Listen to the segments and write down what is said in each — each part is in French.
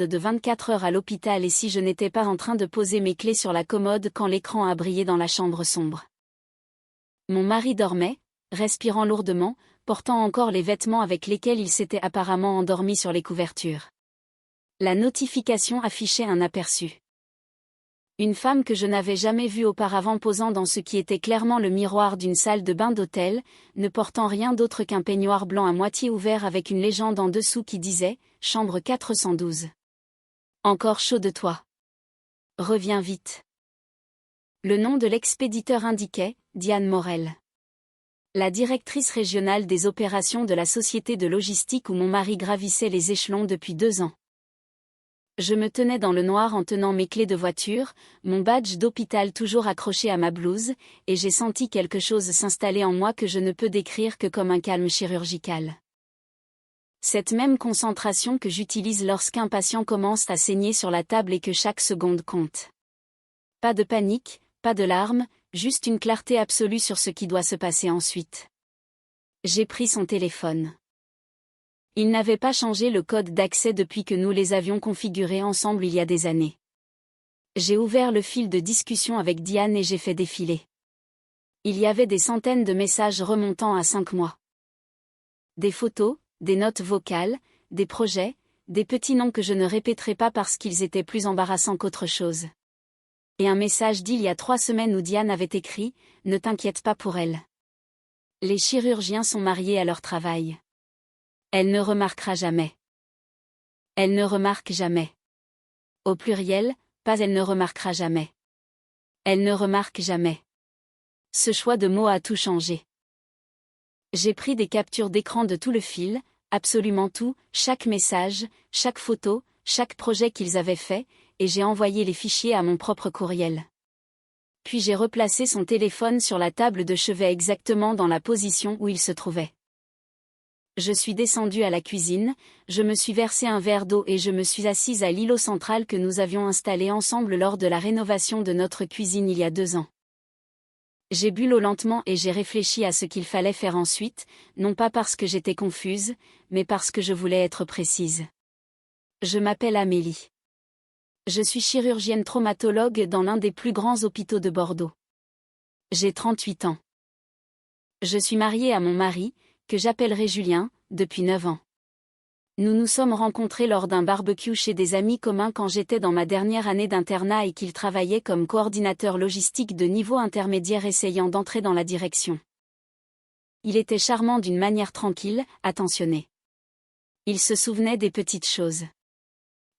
de 24 heures à l'hôpital et si je n'étais pas en train de poser mes clés sur la commode quand l'écran a brillé dans la chambre sombre. Mon mari dormait, respirant lourdement, portant encore les vêtements avec lesquels il s'était apparemment endormi sur les couvertures. La notification affichait un aperçu. Une femme que je n'avais jamais vue auparavant posant dans ce qui était clairement le miroir d'une salle de bain d'hôtel, ne portant rien d'autre qu'un peignoir blanc à moitié ouvert avec une légende en dessous qui disait « Chambre 412 ». Encore chaud de toi. Reviens vite. Le nom de l'expéditeur indiquait Diane Morel. La directrice régionale des opérations de la société de logistique où mon mari gravissait les échelons depuis 2 ans. Je me tenais dans le noir en tenant mes clés de voiture, mon badge d'hôpital toujours accroché à ma blouse, et j'ai senti quelque chose s'installer en moi que je ne peux décrire que comme un calme chirurgical. Cette même concentration que j'utilise lorsqu'un patient commence à saigner sur la table et que chaque seconde compte. Pas de panique, pas de larmes, juste une clarté absolue sur ce qui doit se passer ensuite. J'ai pris son téléphone. Il n'avait pas changé le code d'accès depuis que nous les avions configurés ensemble il y a des années. J'ai ouvert le fil de discussion avec Diane et j'ai fait défiler. Il y avait des centaines de messages remontant à 5 mois. Des photos, des notes vocales, des projets, des petits noms que je ne répéterai pas parce qu'ils étaient plus embarrassants qu'autre chose. Et un message d'il y a 3 semaines où Diane avait écrit « Ne t'inquiète pas pour elle. Les chirurgiens sont mariés à leur travail. Elle ne remarquera jamais. Elle ne remarque jamais. Au pluriel, pas elle ne remarquera jamais. Elle ne remarque jamais. » Ce choix de mots a tout changé. J'ai pris des captures d'écran de tout le fil, absolument tout, chaque message, chaque photo, chaque projet qu'ils avaient fait, et j'ai envoyé les fichiers à mon propre courriel. Puis j'ai replacé son téléphone sur la table de chevet exactement dans la position où il se trouvait. Je suis descendue à la cuisine, je me suis versé un verre d'eau et je me suis assise à l'îlot central que nous avions installé ensemble lors de la rénovation de notre cuisine il y a 2 ans. J'ai bu l'eau lentement et j'ai réfléchi à ce qu'il fallait faire ensuite, non pas parce que j'étais confuse, mais parce que je voulais être précise. Je m'appelle Amélie. Je suis chirurgienne traumatologue dans l'un des plus grands hôpitaux de Bordeaux. J'ai 38 ans. Je suis mariée à mon mari, que j'appellerai Julien, depuis 9 ans. Nous nous sommes rencontrés lors d'un barbecue chez des amis communs quand j'étais dans ma dernière année d'internat et qu'il travaillait comme coordinateur logistique de niveau intermédiaire essayant d'entrer dans la direction. Il était charmant d'une manière tranquille, attentionné. Il se souvenait des petites choses.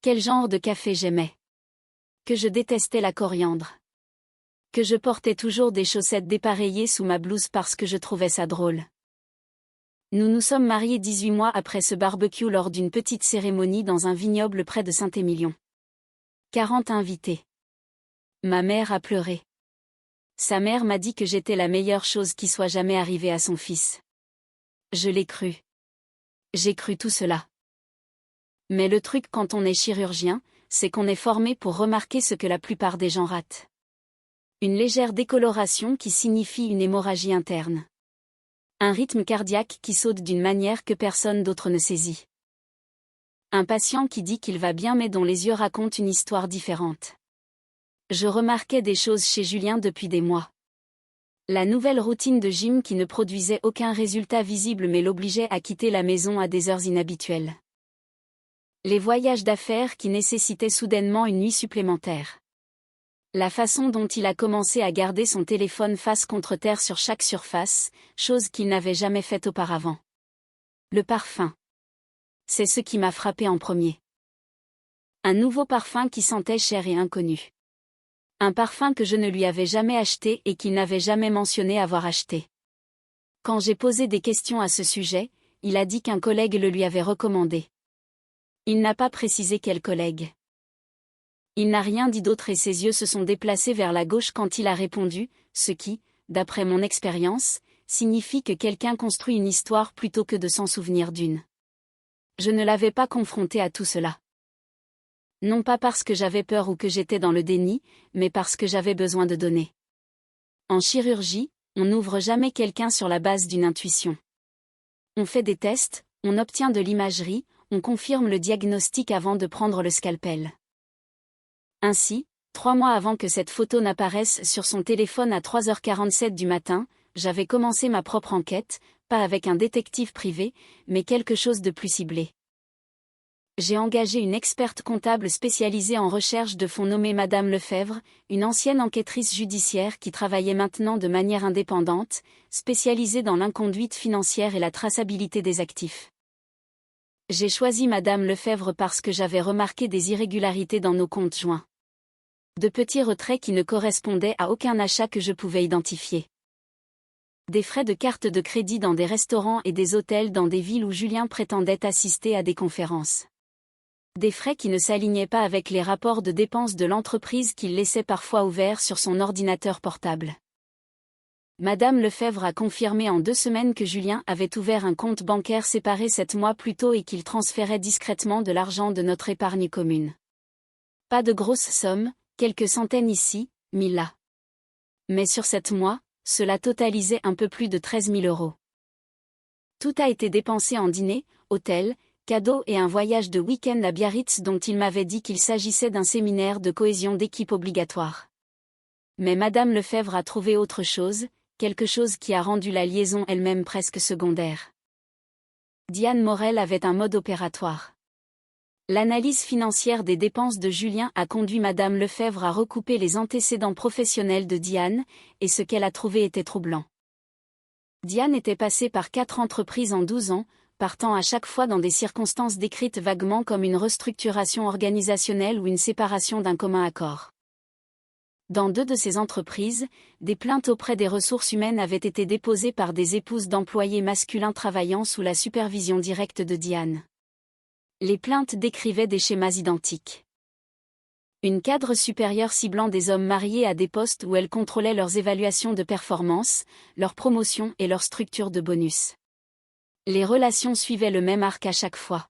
Quel genre de café j'aimais. Que je détestais la coriandre. Que je portais toujours des chaussettes dépareillées sous ma blouse parce que je trouvais ça drôle. Nous nous sommes mariés 18 mois après ce barbecue lors d'une petite cérémonie dans un vignoble près de Saint-Émilion. 40 invités. Ma mère a pleuré. Sa mère m'a dit que j'étais la meilleure chose qui soit jamais arrivée à son fils. Je l'ai cru. J'ai cru tout cela. Mais le truc quand on est chirurgien, c'est qu'on est formé pour remarquer ce que la plupart des gens ratent. Une légère décoloration qui signifie une hémorragie interne. Un rythme cardiaque qui saute d'une manière que personne d'autre ne saisit. Un patient qui dit qu'il va bien mais dont les yeux racontent une histoire différente. Je remarquais des choses chez Julien depuis des mois. La nouvelle routine de gym qui ne produisait aucun résultat visible mais l'obligeait à quitter la maison à des heures inhabituelles. Les voyages d'affaires qui nécessitaient soudainement une nuit supplémentaire. La façon dont il a commencé à garder son téléphone face contre terre sur chaque surface, chose qu'il n'avait jamais faite auparavant. Le parfum. C'est ce qui m'a frappé en premier. Un nouveau parfum qui sentait cher et inconnu. Un parfum que je ne lui avais jamais acheté et qu'il n'avait jamais mentionné avoir acheté. Quand j'ai posé des questions à ce sujet, il a dit qu'un collègue le lui avait recommandé. Il n'a pas précisé quel collègue. Il n'a rien dit d'autre et ses yeux se sont déplacés vers la gauche quand il a répondu, ce qui, d'après mon expérience, signifie que quelqu'un construit une histoire plutôt que de s'en souvenir d'une. Je ne l'avais pas confronté à tout cela. Non pas parce que j'avais peur ou que j'étais dans le déni, mais parce que j'avais besoin de données. En chirurgie, on n'ouvre jamais quelqu'un sur la base d'une intuition. On fait des tests, on obtient de l'imagerie, on confirme le diagnostic avant de prendre le scalpel. Ainsi, 3 mois avant que cette photo n'apparaisse sur son téléphone à 3h47 du matin, j'avais commencé ma propre enquête, pas avec un détective privé, mais quelque chose de plus ciblé. J'ai engagé une experte comptable spécialisée en recherche de fonds nommée Madame Lefebvre, une ancienne enquêtrice judiciaire qui travaillait maintenant de manière indépendante, spécialisée dans l'inconduite financière et la traçabilité des actifs. J'ai choisi Madame Lefebvre parce que j'avais remarqué des irrégularités dans nos comptes joints. De petits retraits qui ne correspondaient à aucun achat que je pouvais identifier. Des frais de carte de crédit dans des restaurants et des hôtels dans des villes où Julien prétendait assister à des conférences. Des frais qui ne s'alignaient pas avec les rapports de dépenses de l'entreprise qu'il laissait parfois ouverts sur son ordinateur portable. Madame Lefebvre a confirmé en 2 semaines que Julien avait ouvert un compte bancaire séparé 7 mois plus tôt et qu'il transférait discrètement de l'argent de notre épargne commune. Pas de grosses sommes, quelques centaines ici, 1000 là. Mais sur 7 mois, cela totalisait un peu plus de 13 000 €. Tout a été dépensé en dîner, hôtel, cadeaux et un voyage de week-end à Biarritz dont il m'avait dit qu'il s'agissait d'un séminaire de cohésion d'équipe obligatoire. Mais Madame Lefebvre a trouvé autre chose, quelque chose qui a rendu la liaison elle-même presque secondaire. Diane Morel avait un mode opératoire. L'analyse financière des dépenses de Julien a conduit Madame Lefebvre à recouper les antécédents professionnels de Diane, et ce qu'elle a trouvé était troublant. Diane était passée par 4 entreprises en 12 ans, partant à chaque fois dans des circonstances décrites vaguement comme une restructuration organisationnelle ou une séparation d'un commun accord. Dans 2 de ces entreprises, des plaintes auprès des ressources humaines avaient été déposées par des épouses d'employés masculins travaillant sous la supervision directe de Diane. Les plaintes décrivaient des schémas identiques. Une cadre supérieure ciblant des hommes mariés à des postes où elle contrôlait leurs évaluations de performance, leur promotion et leur structure de bonus. Les relations suivaient le même arc à chaque fois.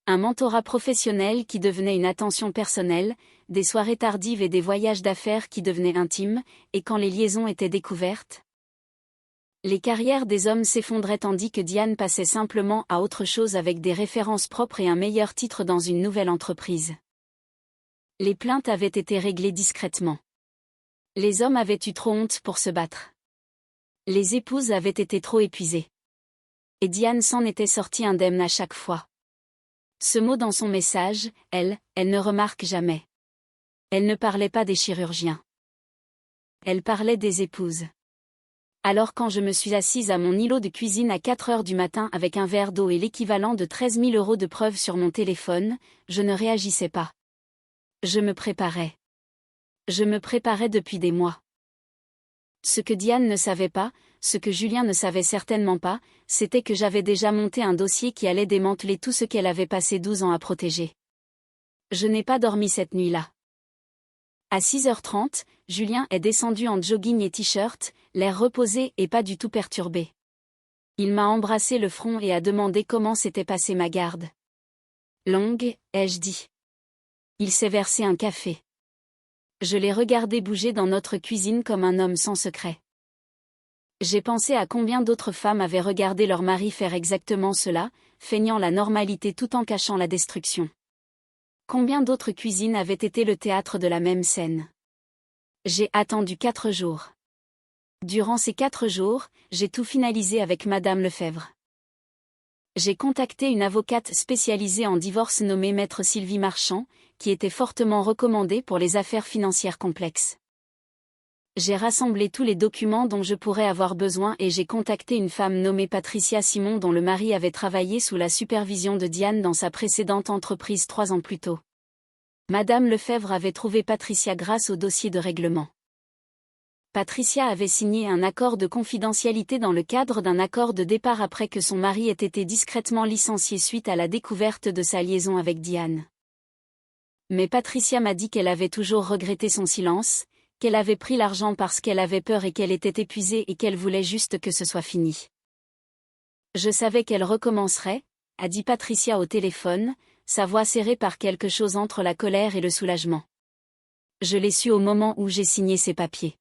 Un mentorat professionnel qui devenait une attention personnelle, des soirées tardives et des voyages d'affaires qui devenaient intimes, et quand les liaisons étaient découvertes, les carrières des hommes s'effondraient tandis que Diane passait simplement à autre chose avec des références propres et un meilleur titre dans une nouvelle entreprise. Les plaintes avaient été réglées discrètement. Les hommes avaient eu trop honte pour se battre. Les épouses avaient été trop épuisées. Et Diane s'en était sortie indemne à chaque fois. Ce mot dans son message, elle ne remarque jamais. Elle ne parlait pas des chirurgiens. Elle parlait des épouses. Alors quand je me suis assise à mon îlot de cuisine à 4 heures du matin avec un verre d'eau et l'équivalent de 13 000 € de preuves sur mon téléphone, je ne réagissais pas. Je me préparais. Je me préparais depuis des mois. Ce que Diane ne savait pas, ce que Julien ne savait certainement pas, c'était que j'avais déjà monté un dossier qui allait démanteler tout ce qu'elle avait passé 12 ans à protéger. Je n'ai pas dormi cette nuit-là. À 6h30, Julien est descendu en jogging et t-shirt, l'air reposé et pas du tout perturbé. Il m'a embrassé le front et a demandé comment s'était passée ma garde. Longue, ai-je dit. Il s'est versé un café. Je l'ai regardé bouger dans notre cuisine comme un homme sans secret. J'ai pensé à combien d'autres femmes avaient regardé leur mari faire exactement cela, feignant la normalité tout en cachant la destruction. Combien d'autres cuisines avaient été le théâtre de la même scène. J'ai attendu 4 jours. Durant ces 4 jours, j'ai tout finalisé avec Madame Lefebvre. J'ai contacté une avocate spécialisée en divorce nommée Maître Sylvie Marchand, qui était fortement recommandée pour les affaires financières complexes. J'ai rassemblé tous les documents dont je pourrais avoir besoin et j'ai contacté une femme nommée Patricia Simon dont le mari avait travaillé sous la supervision de Diane dans sa précédente entreprise 3 ans plus tôt. Madame Lefebvre avait trouvé Patricia grâce au dossier de règlement. Patricia avait signé un accord de confidentialité dans le cadre d'un accord de départ après que son mari ait été discrètement licencié suite à la découverte de sa liaison avec Diane. Mais Patricia m'a dit qu'elle avait toujours regretté son silence, qu'elle avait pris l'argent parce qu'elle avait peur et qu'elle était épuisée et qu'elle voulait juste que ce soit fini. Je savais qu'elle recommencerait, a dit Patricia au téléphone, sa voix serrée par quelque chose entre la colère et le soulagement. Je l'ai su au moment où j'ai signé ces papiers.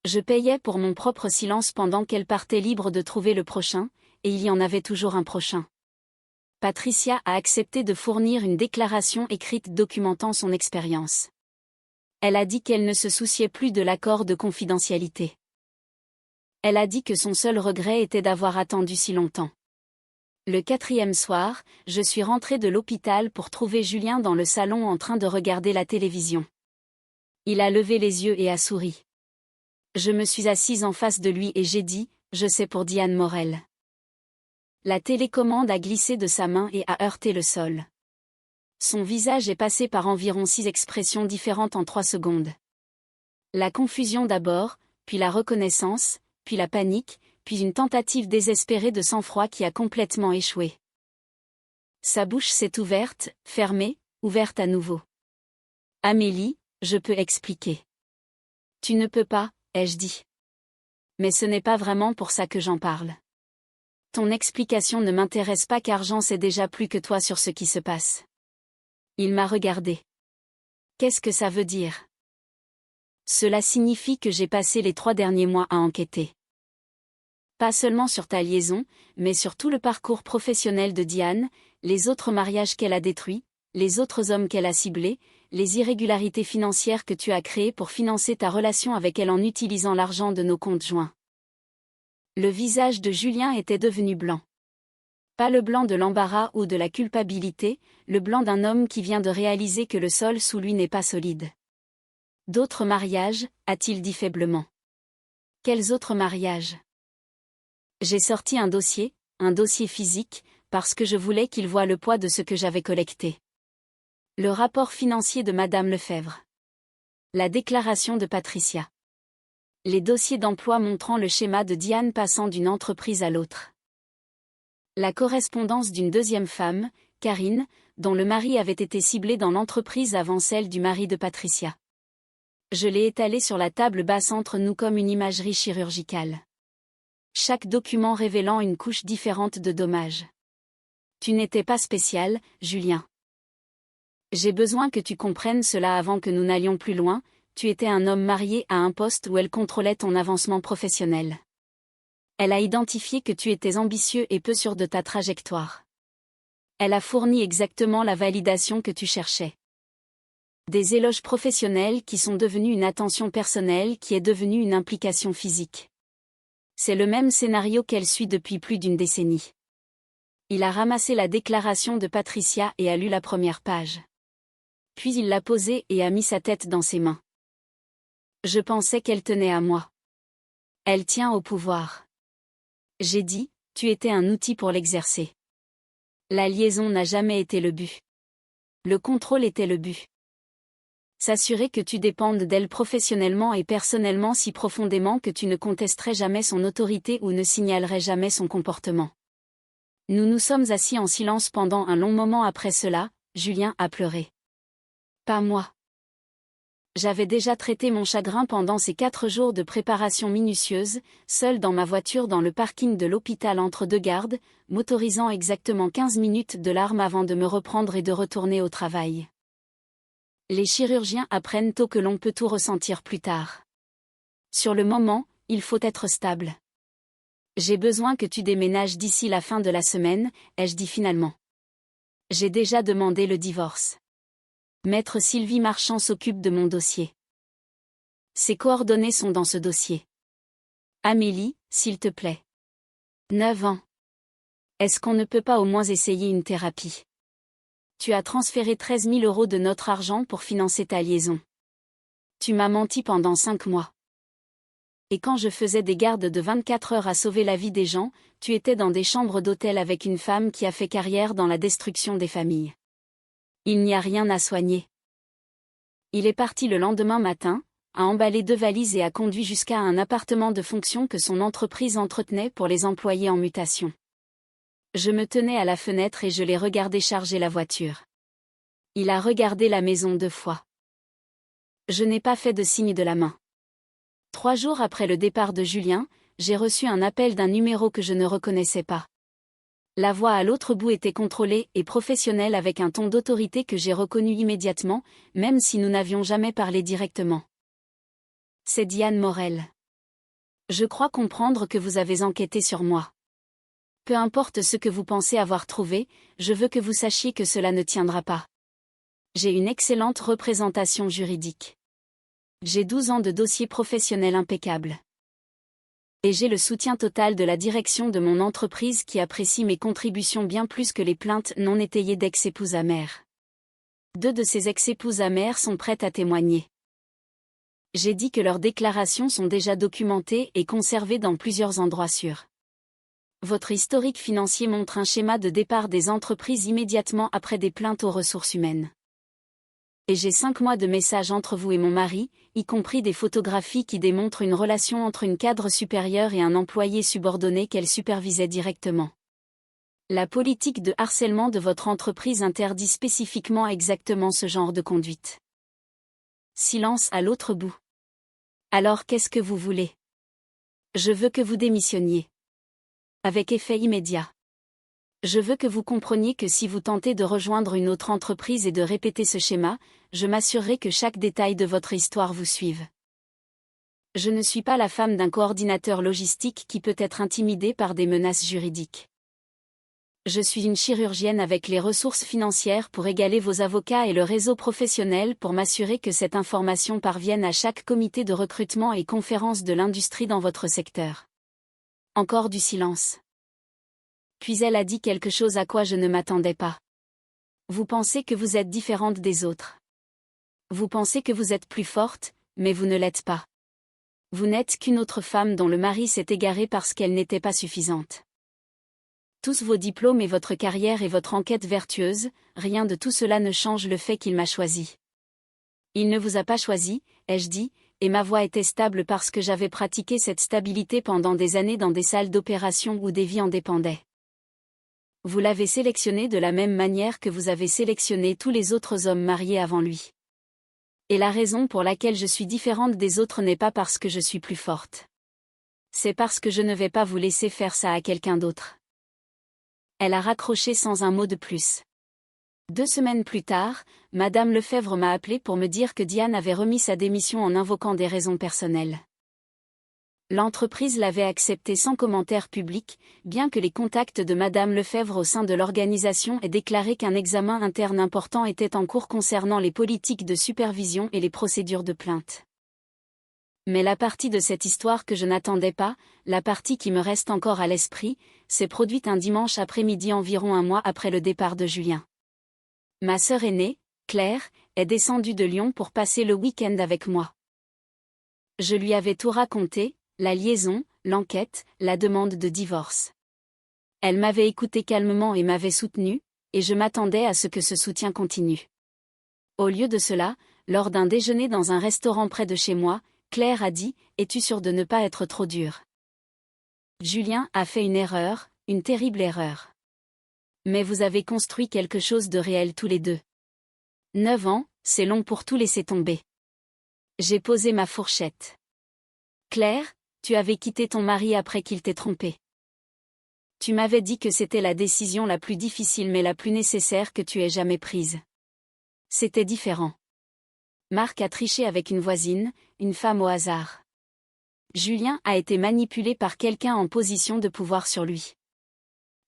Je payais pour mon propre silence pendant qu'elle partait libre de trouver le prochain, et il y en avait toujours un prochain. Patricia a accepté de fournir une déclaration écrite documentant son expérience. Elle a dit qu'elle ne se souciait plus de l'accord de confidentialité. Elle a dit que son seul regret était d'avoir attendu si longtemps. Le 4e soir, je suis rentrée de l'hôpital pour trouver Julien dans le salon en train de regarder la télévision. Il a levé les yeux et a souri. Je me suis assise en face de lui et j'ai dit « Je sais pour Diane Morel ». La télécommande a glissé de sa main et a heurté le sol. Son visage est passé par environ 6 expressions différentes en 3 secondes. La confusion d'abord, puis la reconnaissance, puis la panique, puis une tentative désespérée de sang-froid qui a complètement échoué. Sa bouche s'est ouverte, fermée, ouverte à nouveau. « Amélie, je peux expliquer. »« Tu ne peux pas, ai-je dit. Mais ce n'est pas vraiment pour ça que j'en parle. Ton explication ne m'intéresse pas car j'en sais déjà plus que toi sur ce qui se passe. » Il m'a regardé. « Qu'est-ce que ça veut dire ? » Cela signifie que j'ai passé les 3 derniers mois à enquêter. Pas seulement sur ta liaison, mais sur tout le parcours professionnel de Diane, les autres mariages qu'elle a détruits, les autres hommes qu'elle a ciblés, les irrégularités financières que tu as créées pour financer ta relation avec elle en utilisant l'argent de nos comptes joints. Le visage de Julien était devenu blanc. Pas le blanc de l'embarras ou de la culpabilité, le blanc d'un homme qui vient de réaliser que le sol sous lui n'est pas solide. D'autres mariages, a-t-il dit faiblement. Quels autres mariages ? J'ai sorti un dossier physique, parce que je voulais qu'il voie le poids de ce que j'avais collecté. Le rapport financier de Madame Lefebvre. La déclaration de Patricia. Les dossiers d'emploi montrant le schéma de Diane passant d'une entreprise à l'autre. La correspondance d'une deuxième femme, Karine, dont le mari avait été ciblé dans l'entreprise avant celle du mari de Patricia. Je l'ai étalée sur la table basse entre nous comme une imagerie chirurgicale. Chaque document révélant une couche différente de dommages. Tu n'étais pas spécial, Julien. J'ai besoin que tu comprennes cela avant que nous n'allions plus loin, tu étais un homme marié à un poste où elle contrôlait ton avancement professionnel. Elle a identifié que tu étais ambitieux et peu sûr de ta trajectoire. Elle a fourni exactement la validation que tu cherchais. Des éloges professionnels qui sont devenus une attention personnelle qui est devenue une implication physique. C'est le même scénario qu'elle suit depuis plus d'une décennie. Il a ramassé la déclaration de Patricia et a lu la première page. Puis il l'a posée et a mis sa tête dans ses mains. Je pensais qu'elle tenait à moi. Elle tient au pouvoir. J'ai dit, tu étais un outil pour l'exercer. La liaison n'a jamais été le but. Le contrôle était le but. S'assurer que tu dépendes d'elle professionnellement et personnellement si profondément que tu ne contesterais jamais son autorité ou ne signalerais jamais son comportement. Nous nous sommes assis en silence pendant un long moment après cela, Julien a pleuré. Pas moi. J'avais déjà traité mon chagrin pendant ces 4 jours de préparation minutieuse, seul dans ma voiture dans le parking de l'hôpital entre 2 gardes, m'autorisant exactement 15 minutes de larmes avant de me reprendre et de retourner au travail. Les chirurgiens apprennent tôt que l'on peut tout ressentir plus tard. Sur le moment, il faut être stable. J'ai besoin que tu déménages d'ici la fin de la semaine, ai-je dit finalement. J'ai déjà demandé le divorce. Maître Sylvie Marchand s'occupe de mon dossier. Ses coordonnées sont dans ce dossier. Amélie, s'il te plaît. 9 ans. Est-ce qu'on ne peut pas au moins essayer une thérapie ? Tu as transféré 13 000 € de notre argent pour financer ta liaison. Tu m'as menti pendant 5 mois. Et quand je faisais des gardes de 24 heures à sauver la vie des gens, tu étais dans des chambres d'hôtel avec une femme qui a fait carrière dans la destruction des familles. Il n'y a rien à soigner. Il est parti le lendemain matin, a emballé 2 valises et a conduit jusqu'à un appartement de fonction que son entreprise entretenait pour les employés en mutation. Je me tenais à la fenêtre et je l'ai regardé charger la voiture. Il a regardé la maison 2 fois. Je n'ai pas fait de signe de la main. 3 jours après le départ de Julien, j'ai reçu un appel d'un numéro que je ne reconnaissais pas. La voix à l'autre bout était contrôlée et professionnelle avec un ton d'autorité que j'ai reconnu immédiatement, même si nous n'avions jamais parlé directement. C'est Diane Morel. Je crois comprendre que vous avez enquêté sur moi. Peu importe ce que vous pensez avoir trouvé, je veux que vous sachiez que cela ne tiendra pas. J'ai une excellente représentation juridique. J'ai 12 ans de dossier professionnel impeccable. Et j'ai le soutien total de la direction de mon entreprise qui apprécie mes contributions bien plus que les plaintes non étayées d'ex-épouses amères. 2 de ces ex-épouses amères sont prêtes à témoigner. J'ai dit que leurs déclarations sont déjà documentées et conservées dans plusieurs endroits sûrs. Votre historique financier montre un schéma de départ des entreprises immédiatement après des plaintes aux ressources humaines. Et j'ai 5 mois de messages entre vous et mon mari, y compris des photographies qui démontrent une relation entre une cadre supérieure et un employé subordonné qu'elle supervisait directement. La politique de harcèlement de votre entreprise interdit spécifiquement exactement ce genre de conduite. Silence à l'autre bout. Alors qu'est-ce que vous voulez? Je veux que vous démissionniez. Avec effet immédiat. Je veux que vous compreniez que si vous tentez de rejoindre une autre entreprise et de répéter ce schéma, je m'assurerai que chaque détail de votre histoire vous suive. Je ne suis pas la femme d'un coordinateur logistique qui peut être intimidé par des menaces juridiques. Je suis une chirurgienne avec les ressources financières pour égaler vos avocats et le réseau professionnel pour m'assurer que cette information parvienne à chaque comité de recrutement et conférence de l'industrie dans votre secteur. Encore du silence. Puis elle a dit quelque chose à quoi je ne m'attendais pas. Vous pensez que vous êtes différente des autres. Vous pensez que vous êtes plus forte, mais vous ne l'êtes pas. Vous n'êtes qu'une autre femme dont le mari s'est égaré parce qu'elle n'était pas suffisante. Tous vos diplômes et votre carrière et votre enquête vertueuse, rien de tout cela ne change le fait qu'il m'a choisi. Il ne vous a pas choisi, ai-je dit, et ma voix était stable parce que j'avais pratiqué cette stabilité pendant des années dans des salles d'opération où des vies en dépendaient. Vous l'avez sélectionné de la même manière que vous avez sélectionné tous les autres hommes mariés avant lui. Et la raison pour laquelle je suis différente des autres n'est pas parce que je suis plus forte. C'est parce que je ne vais pas vous laisser faire ça à quelqu'un d'autre. Elle a raccroché sans un mot de plus. 2 semaines plus tard, Madame Lefebvre m'a appelé pour me dire que Diane avait remis sa démission en invoquant des raisons personnelles. L'entreprise l'avait acceptée sans commentaire public, bien que les contacts de Madame Lefebvre au sein de l'organisation aient déclaré qu'un examen interne important était en cours concernant les politiques de supervision et les procédures de plainte. Mais la partie de cette histoire que je n'attendais pas, la partie qui me reste encore à l'esprit, s'est produite un dimanche après-midi environ 1 mois après le départ de Julien. Ma sœur aînée, Claire, est descendue de Lyon pour passer le week-end avec moi. Je lui avais tout raconté, la liaison, l'enquête, la demande de divorce. Elle m'avait écouté calmement et m'avait soutenu, et je m'attendais à ce que ce soutien continue. Au lieu de cela, lors d'un déjeuner dans un restaurant près de chez moi, Claire a dit « Es-tu sûre de ne pas être trop dure ?» Julien a fait une erreur, une terrible erreur. Mais vous avez construit quelque chose de réel tous les deux. 9 ans, c'est long pour tout laisser tomber. J'ai posé ma fourchette. Claire, tu avais quitté ton mari après qu'il t'ait trompé. Tu m'avais dit que c'était la décision la plus difficile mais la plus nécessaire que tu aies jamais prise. C'était différent. Marc a triché avec une voisine, une femme au hasard. Julien a été manipulé par quelqu'un en position de pouvoir sur lui.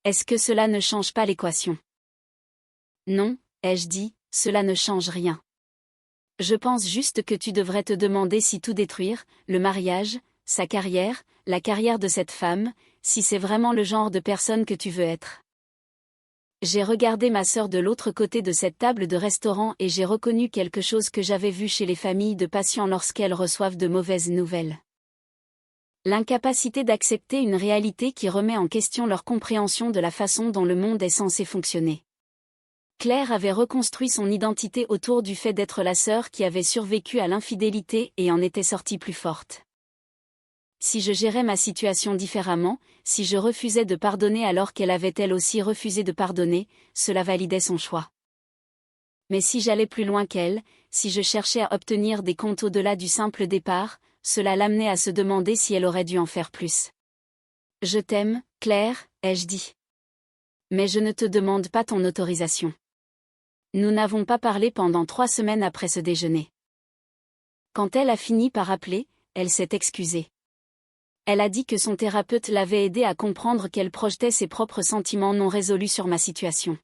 Est-ce que cela ne change pas l'équation? Non, ai-je dit, cela ne change rien. Je pense juste que tu devrais te demander si tout détruire, le mariage, sa carrière, la carrière de cette femme, si c'est vraiment le genre de personne que tu veux être. J'ai regardé ma sœur de l'autre côté de cette table de restaurant et j'ai reconnu quelque chose que j'avais vu chez les familles de patients lorsqu'elles reçoivent de mauvaises nouvelles. L'incapacité d'accepter une réalité qui remet en question leur compréhension de la façon dont le monde est censé fonctionner. Claire avait reconstruit son identité autour du fait d'être la sœur qui avait survécu à l'infidélité et en était sortie plus forte. Si je gérais ma situation différemment, si je refusais de pardonner alors qu'elle avait elle aussi refusé de pardonner, cela validait son choix. Mais si j'allais plus loin qu'elle, si je cherchais à obtenir des comptes au-delà du simple départ, cela l'amenait à se demander si elle aurait dû en faire plus. Je t'aime, Claire, ai-je dit. Mais je ne te demande pas ton autorisation. Nous n'avons pas parlé pendant 3 semaines après ce déjeuner. Quand elle a fini par appeler, elle s'est excusée. Elle a dit que son thérapeute l'avait aidée à comprendre qu'elle projetait ses propres sentiments non résolus sur ma situation.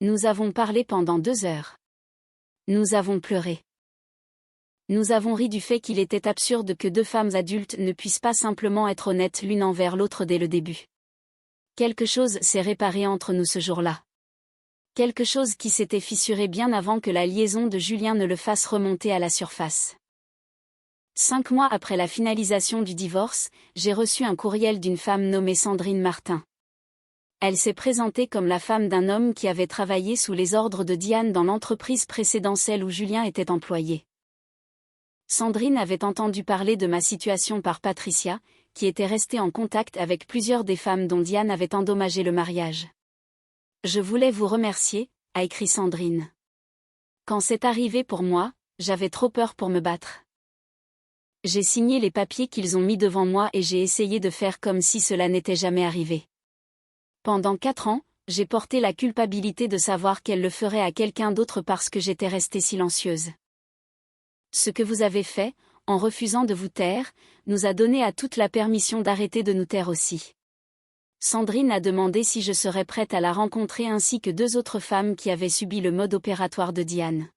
Nous avons parlé pendant 2 heures. Nous avons pleuré. Nous avons ri du fait qu'il était absurde que 2 femmes adultes ne puissent pas simplement être honnêtes l'une envers l'autre dès le début. Quelque chose s'est réparé entre nous ce jour-là. Quelque chose qui s'était fissuré bien avant que la liaison de Julien ne le fasse remonter à la surface. 5 mois après la finalisation du divorce, j'ai reçu un courriel d'une femme nommée Sandrine Martin. Elle s'est présentée comme la femme d'un homme qui avait travaillé sous les ordres de Diane dans l'entreprise précédente, celle où Julien était employé. Sandrine avait entendu parler de ma situation par Patricia, qui était restée en contact avec plusieurs des femmes dont Diane avait endommagé le mariage. « Je voulais vous remercier », a écrit Sandrine. « Quand c'est arrivé pour moi, j'avais trop peur pour me battre. J'ai signé les papiers qu'ils ont mis devant moi et j'ai essayé de faire comme si cela n'était jamais arrivé. Pendant 4 ans, j'ai porté la culpabilité de savoir qu'elle le ferait à quelqu'un d'autre parce que j'étais restée silencieuse. Ce que vous avez fait, en refusant de vous taire, nous a donné à toute la permission d'arrêter de nous taire aussi. » Sandrine a demandé si je serais prête à la rencontrer ainsi que 2 autres femmes qui avaient subi le mode opératoire de Diane.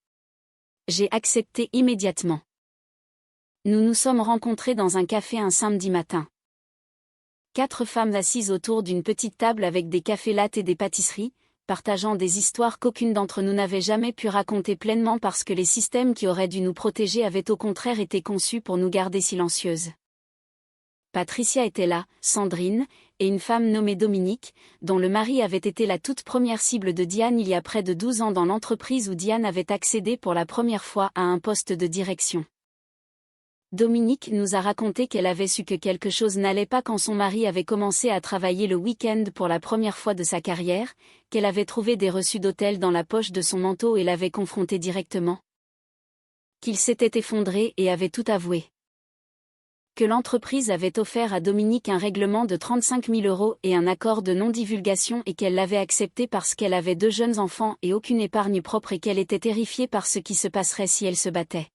J'ai accepté immédiatement. Nous nous sommes rencontrés dans un café un samedi matin. 4 femmes assises autour d'une petite table avec des cafés lattes et des pâtisseries, partageant des histoires qu'aucune d'entre nous n'avait jamais pu raconter pleinement parce que les systèmes qui auraient dû nous protéger avaient au contraire été conçus pour nous garder silencieuses. Patricia était là, Sandrine, et une femme nommée Dominique, dont le mari avait été la toute première cible de Diane il y a près de 12 ans dans l'entreprise où Diane avait accédé pour la première fois à un poste de direction. Dominique nous a raconté qu'elle avait su que quelque chose n'allait pas quand son mari avait commencé à travailler le week-end pour la première fois de sa carrière, qu'elle avait trouvé des reçus d'hôtel dans la poche de son manteau et l'avait confronté directement. Qu'il s'était effondré et avait tout avoué. Que l'entreprise avait offert à Dominique un règlement de 35 000 € et un accord de non-divulgation et qu'elle l'avait accepté parce qu'elle avait 2 jeunes enfants et aucune épargne propre et qu'elle était terrifiée par ce qui se passerait si elle se battait.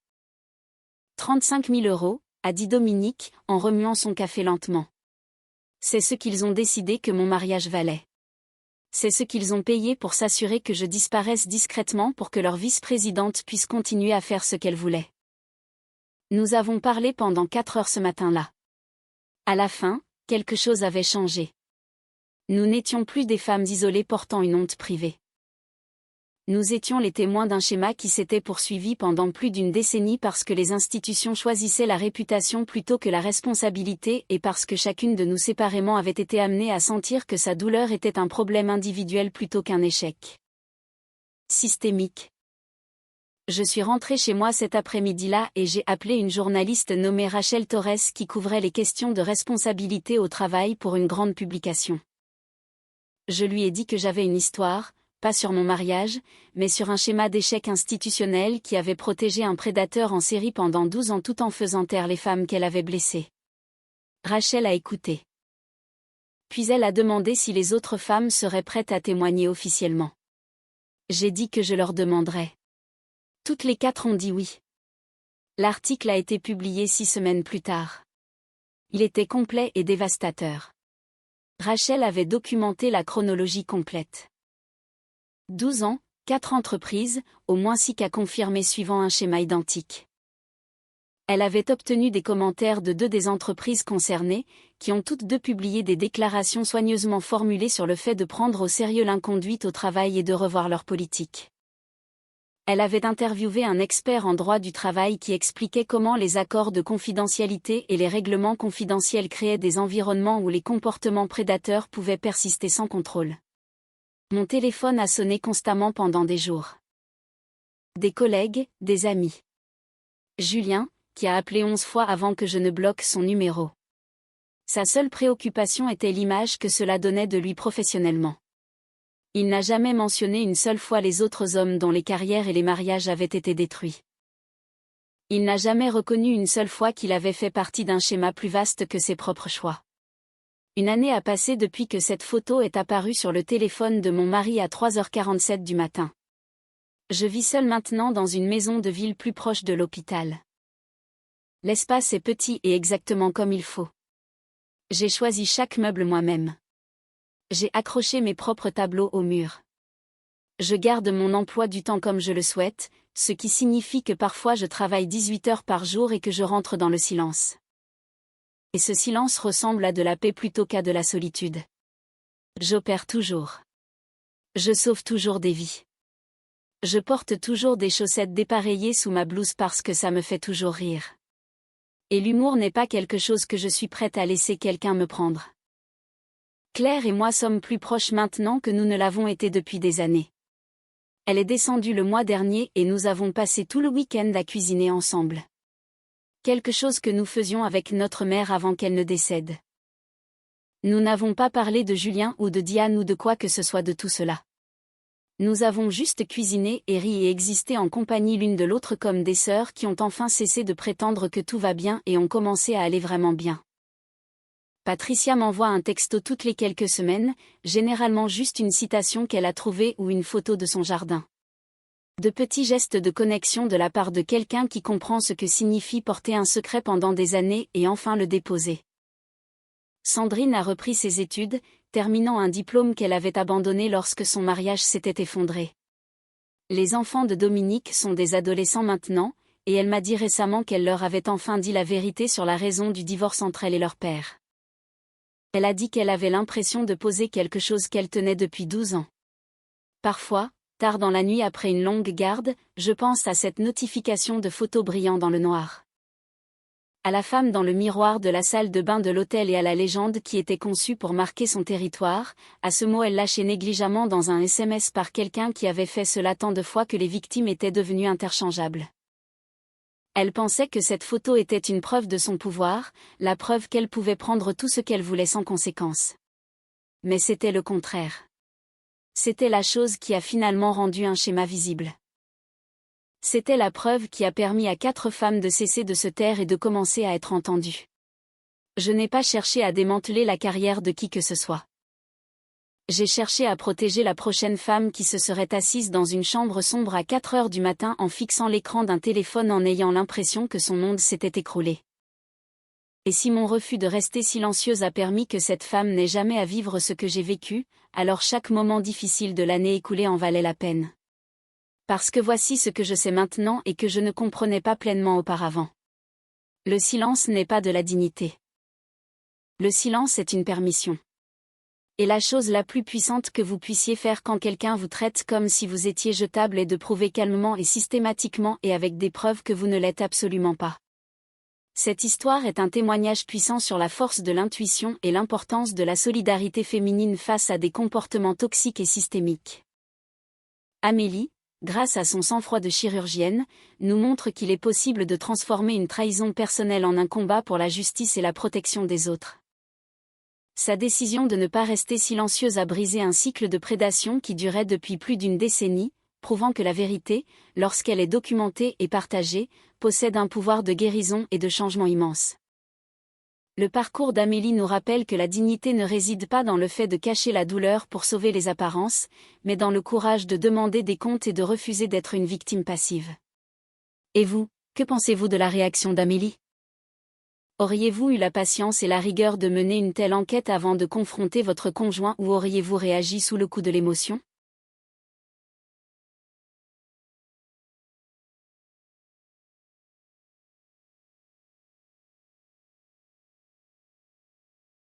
35 000 €, a dit Dominique, en remuant son café lentement. C'est ce qu'ils ont décidé que mon mariage valait. C'est ce qu'ils ont payé pour s'assurer que je disparaisse discrètement pour que leur vice-présidente puisse continuer à faire ce qu'elle voulait. Nous avons parlé pendant 4 heures ce matin-là. À la fin, quelque chose avait changé. Nous n'étions plus des femmes isolées portant une honte privée. Nous étions les témoins d'un schéma qui s'était poursuivi pendant plus d'1 décennie parce que les institutions choisissaient la réputation plutôt que la responsabilité et parce que chacune de nous séparément avait été amenée à sentir que sa douleur était un problème individuel plutôt qu'un échec systémique. Je suis rentrée chez moi cet après-midi-là et j'ai appelé une journaliste nommée Rachel Torres qui couvrait les questions de responsabilité au travail pour une grande publication. Je lui ai dit que j'avais une histoire, pas sur mon mariage, mais sur un schéma d'échec institutionnel qui avait protégé un prédateur en série pendant 12 ans tout en faisant taire les femmes qu'elle avait blessées. Rachel a écouté. Puis elle a demandé si les autres femmes seraient prêtes à témoigner officiellement. J'ai dit que je leur demanderais. Toutes les 4 ont dit oui. L'article a été publié 6 semaines plus tard. Il était complet et dévastateur. Rachel avait documenté la chronologie complète. 12 ans, 4 entreprises, au moins 6 cas confirmés suivant un schéma identique. Elle avait obtenu des commentaires de 2 des entreprises concernées, qui ont toutes 2 publié des déclarations soigneusement formulées sur le fait de prendre au sérieux l'inconduite au travail et de revoir leur politique. Elle avait interviewé un expert en droit du travail qui expliquait comment les accords de confidentialité et les règlements confidentiels créaient des environnements où les comportements prédateurs pouvaient persister sans contrôle. Mon téléphone a sonné constamment pendant des jours. Des collègues, des amis. Julien, qui a appelé 11 fois avant que je ne bloque son numéro. Sa seule préoccupation était l'image que cela donnait de lui professionnellement. Il n'a jamais mentionné une seule fois les autres hommes dont les carrières et les mariages avaient été détruits. Il n'a jamais reconnu une seule fois qu'il avait fait partie d'un schéma plus vaste que ses propres choix. Une année a passé depuis que cette photo est apparue sur le téléphone de mon mari à 3h47 du matin. Je vis seule maintenant dans une maison de ville plus proche de l'hôpital. L'espace est petit et exactement comme il faut. J'ai choisi chaque meuble moi-même. J'ai accroché mes propres tableaux au mur. Je garde mon emploi du temps comme je le souhaite, ce qui signifie que parfois je travaille 18 heures par jour et que je rentre dans le silence. Et ce silence ressemble à de la paix plutôt qu'à de la solitude. J'opère toujours. Je sauve toujours des vies. Je porte toujours des chaussettes dépareillées sous ma blouse parce que ça me fait toujours rire. Et l'humour n'est pas quelque chose que je suis prête à laisser quelqu'un me prendre. Claire et moi sommes plus proches maintenant que nous ne l'avons été depuis des années. Elle est descendue le mois dernier et nous avons passé tout le week-end à cuisiner ensemble. Quelque chose que nous faisions avec notre mère avant qu'elle ne décède. Nous n'avons pas parlé de Julien ou de Diane ou de quoi que ce soit de tout cela. Nous avons juste cuisiné et ri et existé en compagnie l'une de l'autre comme des sœurs qui ont enfin cessé de prétendre que tout va bien et ont commencé à aller vraiment bien. Patricia m'envoie un texto toutes les quelques semaines, généralement juste une citation qu'elle a trouvée ou une photo de son jardin. De petits gestes de connexion de la part de quelqu'un qui comprend ce que signifie porter un secret pendant des années et enfin le déposer. Sandrine a repris ses études, terminant un diplôme qu'elle avait abandonné lorsque son mariage s'était effondré. Les enfants de Dominique sont des adolescents maintenant, et elle m'a dit récemment qu'elle leur avait enfin dit la vérité sur la raison du divorce entre elle et leur père. Elle a dit qu'elle avait l'impression de poser quelque chose qu'elle tenait depuis 12 ans. Parfois, tard dans la nuit après une longue garde, je pense à cette notification de photos brillant dans le noir. À la femme dans le miroir de la salle de bain de l'hôtel et à la légende qui était conçue pour marquer son territoire, à ce mot elle lâchait négligemment dans un SMS par quelqu'un qui avait fait cela tant de fois que les victimes étaient devenues interchangeables. Elle pensait que cette photo était une preuve de son pouvoir, la preuve qu'elle pouvait prendre tout ce qu'elle voulait sans conséquence. Mais c'était le contraire. C'était la chose qui a finalement rendu un schéma visible. C'était la preuve qui a permis à 4 femmes de cesser de se taire et de commencer à être entendues. Je n'ai pas cherché à démanteler la carrière de qui que ce soit. J'ai cherché à protéger la prochaine femme qui se serait assise dans une chambre sombre à 4 heures du matin en fixant l'écran d'un téléphone en ayant l'impression que son monde s'était écroulé. Et si mon refus de rester silencieuse a permis que cette femme n'ait jamais à vivre ce que j'ai vécu, alors chaque moment difficile de l'année écoulée en valait la peine. Parce que voici ce que je sais maintenant et que je ne comprenais pas pleinement auparavant. Le silence n'est pas de la dignité. Le silence est une permission. Et la chose la plus puissante que vous puissiez faire quand quelqu'un vous traite comme si vous étiez jetable est de prouver calmement et systématiquement et avec des preuves que vous ne l'êtes absolument pas. Cette histoire est un témoignage puissant sur la force de l'intuition et l'importance de la solidarité féminine face à des comportements toxiques et systémiques. Amélie, grâce à son sang-froid de chirurgienne, nous montre qu'il est possible de transformer une trahison personnelle en un combat pour la justice et la protection des autres. Sa décision de ne pas rester silencieuse a brisé un cycle de prédation qui durait depuis plus d'une décennie, prouvant que la vérité, lorsqu'elle est documentée et partagée, possède un pouvoir de guérison et de changement immense. Le parcours d'Amélie nous rappelle que la dignité ne réside pas dans le fait de cacher la douleur pour sauver les apparences, mais dans le courage de demander des comptes et de refuser d'être une victime passive. Et vous, que pensez-vous de la réaction d'Amélie ? Auriez-vous eu la patience et la rigueur de mener une telle enquête avant de confronter votre conjoint ou auriez-vous réagi sous le coup de l'émotion ?